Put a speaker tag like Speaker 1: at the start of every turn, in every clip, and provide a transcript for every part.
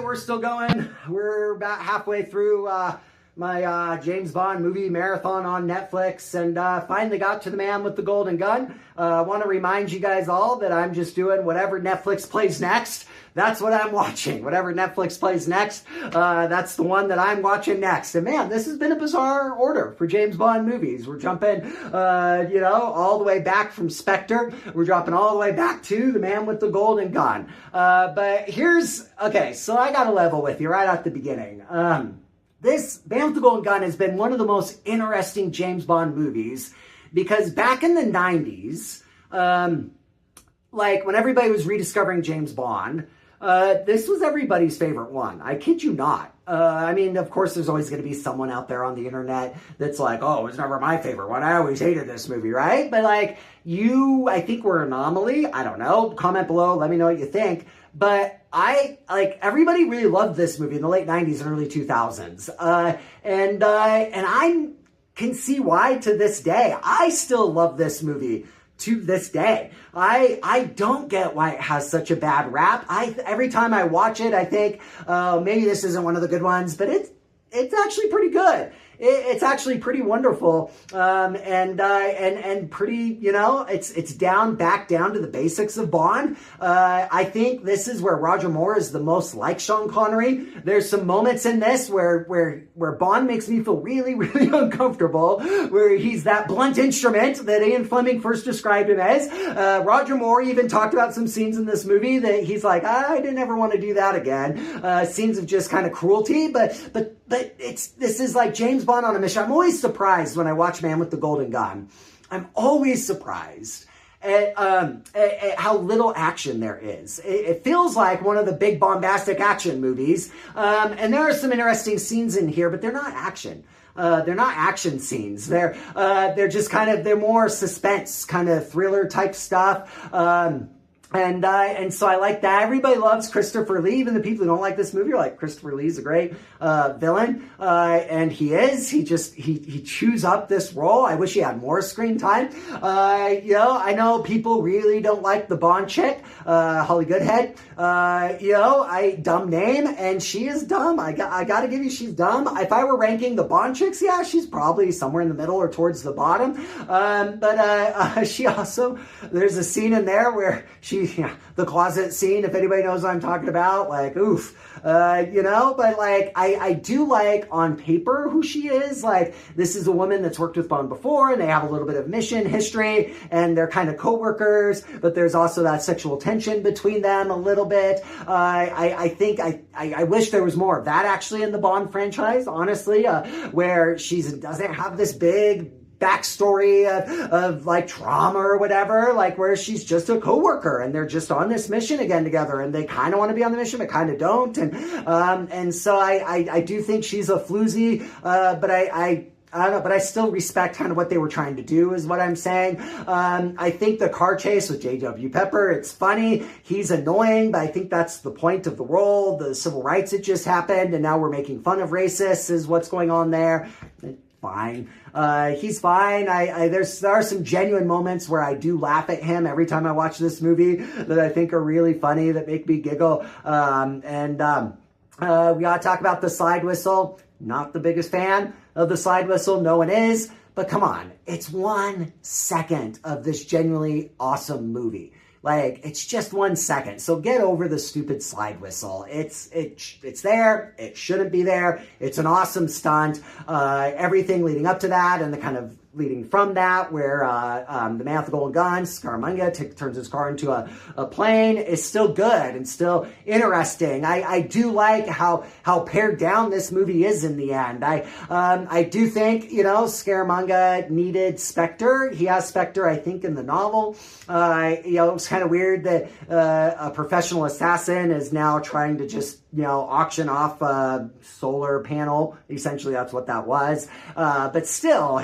Speaker 1: we're still going. We're about halfway through my James Bond movie marathon on Netflix, and finally got to The Man with the Golden Gun. I want to remind you guys all that I'm just doing whatever Netflix plays next. That's what I'm watching. Whatever Netflix plays next, that's the one that I'm watching next. And man, this has been a bizarre order for James Bond movies. We're jumping, all the way back from Spectre. We're dropping all the way back to The Man with the Golden Gun. But so I got to level with you right at the beginning. This Man with the Golden Gun has been one of the most interesting James Bond movies because back in the 90s, when everybody was rediscovering James Bond, this was everybody's favorite one. I kid you not. Of course, there's always going to be someone out there on the internet that's like, oh, it was never my favorite one. I always hated this movie, right? But I think we're an anomaly. I don't know. Comment below. Let me know what you think. But everybody really loved this movie in the late 90s and early 2000s. And I can see why to this day. I still love this movie to this day. I don't get why it has such a bad rap. Every time I watch it, I think, maybe this isn't one of the good ones, but it's actually pretty good. It's actually pretty wonderful, and pretty, it's back down to the basics of Bond. I think this is where Roger Moore is the most like Sean Connery. There's some moments in this where Bond makes me feel really, really uncomfortable, where he's that blunt instrument that Ian Fleming first described him as. Roger Moore even talked about some scenes in this movie that he's like, I didn't ever want to do that again. Scenes of just kind of cruelty, but this is like James Bond on a mission. I'm always surprised when I watch Man with the Golden Gun. I'm always surprised at how little action there is. It feels like one of the big bombastic action movies. And there are some interesting scenes in here, but they're not action. They're not action scenes. They're just they're more suspense, kind of thriller type stuff. And so I like that. Everybody loves Christopher Lee. Even the people who don't like this movie are like, Christopher Lee's a great villain. And he is. He chews up this role. I wish he had more screen time. I know people really don't like the Bond chick, Holly Goodhead. Dumb name, and she is dumb. I gotta give you, she's dumb. If I were ranking the Bond chicks, yeah, she's probably somewhere in the middle or towards the bottom. But she also, there's a scene in there where the closet scene, if anybody knows what I'm talking about, but I do like on paper who she is. This is a woman that's worked with Bond before, and they have a little bit of mission history, and they're kind of co-workers, but there's also that sexual tension between them a little bit. I wish there was more of that actually in the Bond franchise, honestly, where she doesn't have this big backstory of trauma or whatever, where she's just a coworker and they're just on this mission again together, and they kind of want to be on the mission but kind of don't, and so I do think she's a floozy, but I don't know, but I still respect kind of what they were trying to do is what I'm saying. I think the car chase with J.W. Pepper, it's funny. He's annoying, but I think that's the point of the role. The civil rights had just happened, and now we're making fun of racists is what's going on there. Fine. He's fine. There are some genuine moments where I do laugh at him every time I watch this movie that I think are really funny, that make me giggle. We gotta talk about the slide whistle. Not the biggest fan of the slide whistle. No one is. But come on. It's 1 second of this genuinely awesome movie. It's just 1 second. So get over the stupid slide whistle. It's there. It shouldn't be there. It's an awesome stunt. Everything leading up to that and the kind of leading from that, where the man with the golden gun, Scaramanga, turns his car into a plane, is still good and still interesting. I do like how pared down this movie is in the end. I do think, Scaramanga needed Spectre. He has Spectre, I think, in the novel. It's kind of weird that a professional assassin is now trying to just auction off a solar panel. Essentially, that's what that was. But still,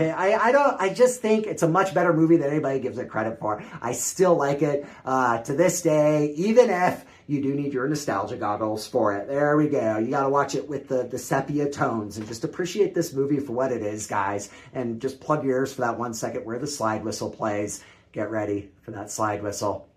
Speaker 1: I just think it's a much better movie than anybody gives it credit for. I still like it to this day, even if you do need your nostalgia goggles for it. There we go. You got to watch it with the sepia tones and just appreciate this movie for what it is, guys. And just plug your ears for that 1 second where the slide whistle plays. Get ready for that slide whistle.